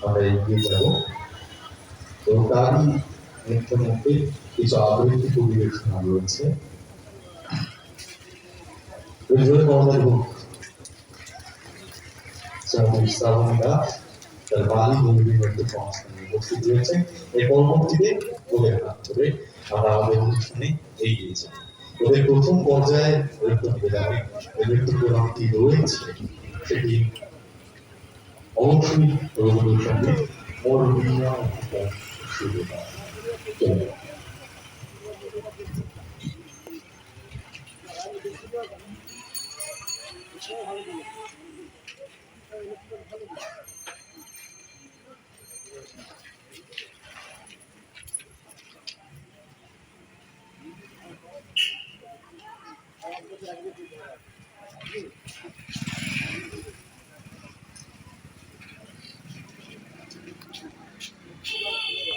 আমরা এগিয়ে যাব। তো তারই নৃত্যের মধ্যে কিছু আবৃত্তি পরিবেশনা রয়েছে। শ্রাবণী দাস তার বালি ভঙ্গি নৃত্য সংস্করণে উপস্থিত হয়েছেন। এই পরবর্তীতে ওদের হাত ধরে আমরা আমাদের অনুষ্ঠানে এগিয়ে যাব। ওদের প্রথম পর্যায়ে নৃত্য নিবেদনে নৃত্য প্রোগ্রামটি রয়েছে, সেটি অবশ্যই রবীন্দ্র সঙ্গীত মোর বিনা শুরু হয়।